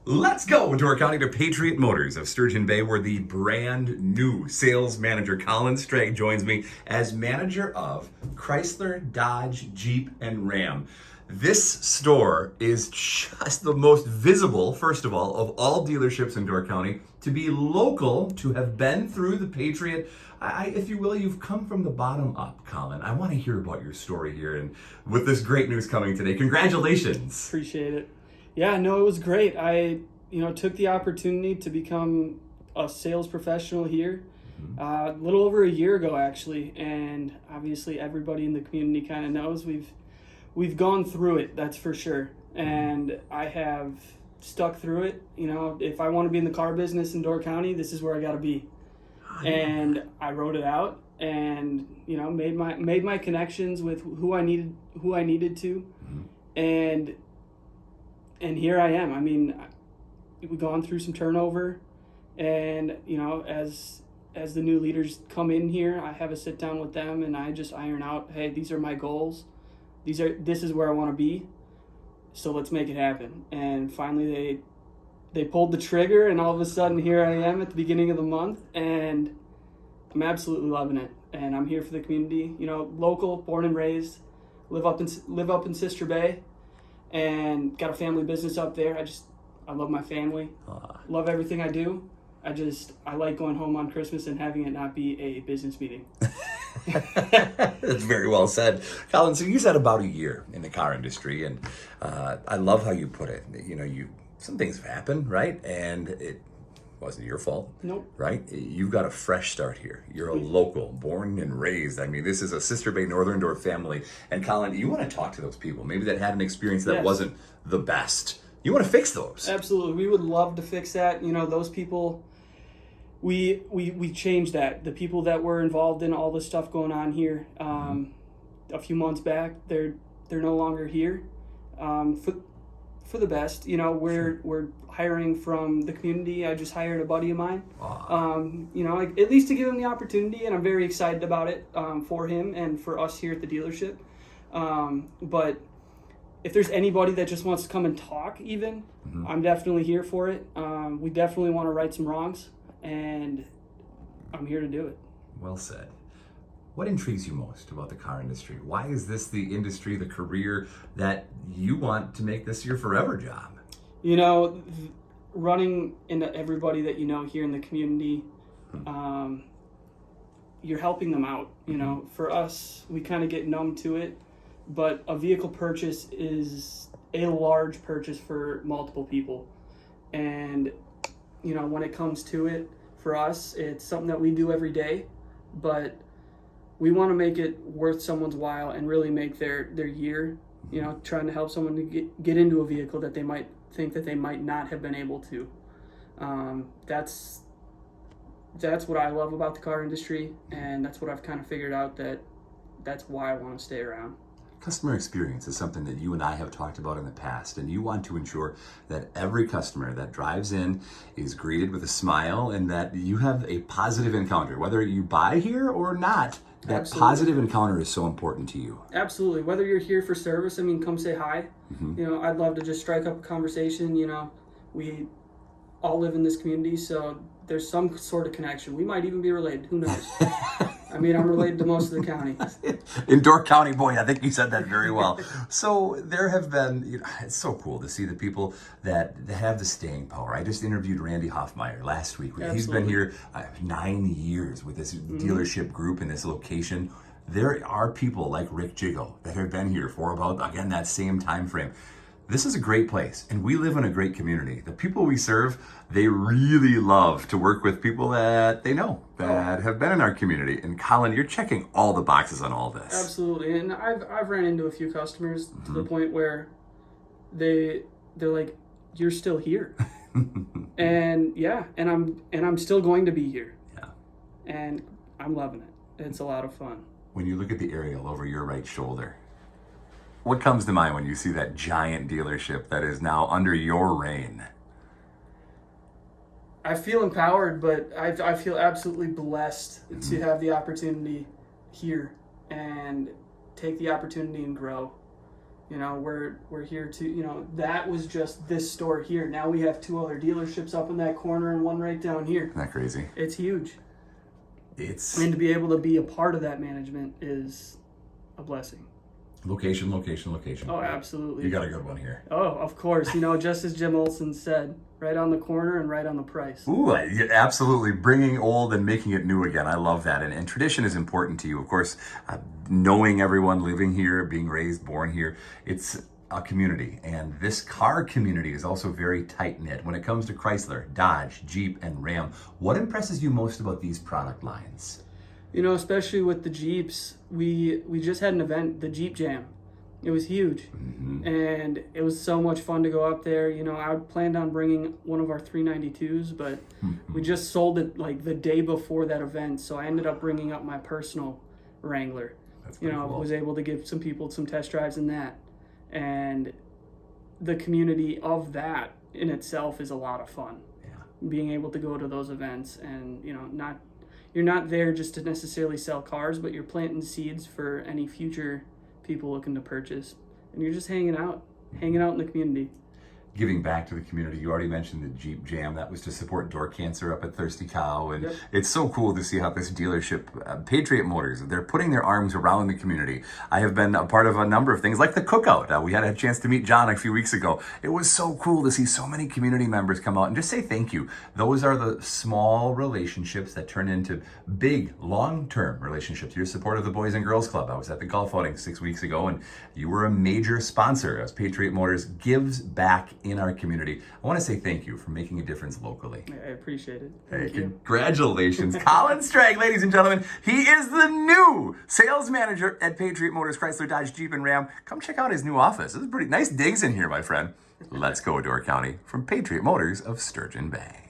Let's go to our county to Patriot Motors of Sturgeon Bay, where the brand new sales manager, Collin Strege, joins me as manager of Chrysler, Dodge, Jeep, and Ram. This store is just the most visible, first of all dealerships in Door County, to be local, to have been through the Patriot. If you will, you've come from the bottom up, Collin. I want to hear about your story here and with this great news coming today. Congratulations. Appreciate it. Yeah, no, it was great. I, took the opportunity to become a sales professional here a little over a year ago, actually. And obviously, everybody in the community kind of knows we've gone through it. That's for sure. And I have stuck through it. If I want to be in the car business in Door County, this is where I got to be. And I wrote it out, and made my connections with who I needed to, and here I am. I mean, we've gone through some turnover, and as the new leaders come in here, I have a sit down with them, and I just iron out, hey, these are my goals, this is where I want to be, so let's make it happen. And finally they pulled the trigger, and all of a sudden here I am at the beginning of the month, and I'm absolutely loving it. And I'm here for the community, local, born and raised, live up in Sister Bay, and got a family business up there. I love my family, love everything I do. I like going home on Christmas and having it not be a business meeting. That's very well said. Collin, so you said about a year in the car industry, and I love how you put it. Some things have happened, right? And it wasn't your fault. Nope. Right? You've got a fresh start here. You're a local, born and raised. I mean, this is a Sister Bay Northern Door family. And Collin, you want to talk to those people, maybe that had an experience that wasn't the best. You want to fix those. Absolutely. We would love to fix that. Those people, we changed that. The people that were involved in all this stuff going on here, a few months back, they're no longer here. For the best, we're hiring from the community. I just hired a buddy of mine, at least to give him the opportunity, and I'm very excited about it for him and for us here at the dealership. But if there's anybody that just wants to come and talk, even, I'm definitely here for it. We definitely want to right some wrongs, and I'm here to do it. Well said. What intrigues you most about the car industry? Why is this the industry, the career that you want to make this your forever job? Running into everybody that here in the community, you're helping them out. For us, we kind of get numb to it, but a vehicle purchase is a large purchase for multiple people. And, when it comes to it, for us, it's something that we do every day, but we want to make it worth someone's while and really make their year, trying to help someone to get into a vehicle that they might think that they might not have been able to. That's what I love about the car industry, and that's what I've kind of figured out that's why I want to stay around. Customer experience is something that you and I have talked about in the past, and you want to ensure that every customer that drives in is greeted with a smile and that you have a positive encounter, whether you buy here or not. That Absolutely. Positive encounter is so important to you. Absolutely. Whether you're here for service, come say hi. I'd love to just strike up a conversation. We all live in this community, so there's some sort of connection. We might even be related. Who knows? I'm related to most of the county. In Door County, boy, I think you said that very well. So there have been, it's so cool to see the people that have the staying power. I just interviewed Randy Hoffmeyer last week. Absolutely. He's been here 9 years with this dealership group in this location. There are people like Rick Jiggle that have been here for about, again, that same time frame. This is a great place, and we live in a great community. The people we serve, they really love to work with people that they know, that have been in our community. And Collin, you're checking all the boxes on all this. Absolutely, and I've ran into a few customers to the point where they're like, "You're still here," and I'm still going to be here. Yeah, and I'm loving it. It's a lot of fun. When you look at the aerial over your right shoulder, what comes to mind when you see that giant dealership that is now under your reign? I feel empowered, but I feel absolutely blessed to have the opportunity here and take the opportunity and grow. You know, we're here to, you know, that was just this store here. Now we have 2 other dealerships up in that corner and one right down here. Isn't that crazy? It's huge. It's And to be able to be a part of that management is a blessing. location, location, location. Oh, absolutely. You got a good one here. Oh, of course. You know, just as Jim Olson said, right on the corner and right on the price. Ooh, yeah, absolutely. Bringing old and making it new again. I love that. And tradition is important to you. Of course, knowing everyone living here, being raised, born here, it's a community. And this car community is also very tight-knit. When it comes to Chrysler, Dodge, Jeep, and Ram, what impresses you most about these product lines? You know, especially with the Jeeps, we just had an event, the Jeep Jam. It was huge, and it was so much fun to go up there. You know, I planned on bringing one of our 392s, but we just sold it like the day before that event, so I ended up bringing up my personal Wrangler. That's You know, cool. was able to give some people some test drives in that, and the community of that in itself is a lot of fun. Yeah. Being able to go to those events and, you know, you're not there just to necessarily sell cars, but you're planting seeds for any future people looking to purchase, and you're just hanging out in the community. Giving back to the community. You already mentioned the Jeep Jam. That was to support door cancer up at Thirsty Cow. And It's so cool to see how this dealership, Patriot Motors, they're putting their arms around the community. I have been a part of a number of things like the cookout. We had a chance to meet John a few weeks ago. It was so cool to see so many community members come out and just say thank you. Those are the small relationships that turn into big, long-term relationships. Your support of the Boys and Girls Club. I was at the golf outing 6 weeks ago, and you were a major sponsor as Patriot Motors gives back in our community. I want to say thank you for making a difference locally. I appreciate it. Hey, Thank you. congratulations, Collin Strege, ladies and gentlemen. He is the new sales manager at Patriot Motors, Chrysler, Dodge, Jeep, and Ram. Come check out his new office. This is pretty nice digs in here, my friend. Let's go, Door County, from Patriot Motors of Sturgeon Bay.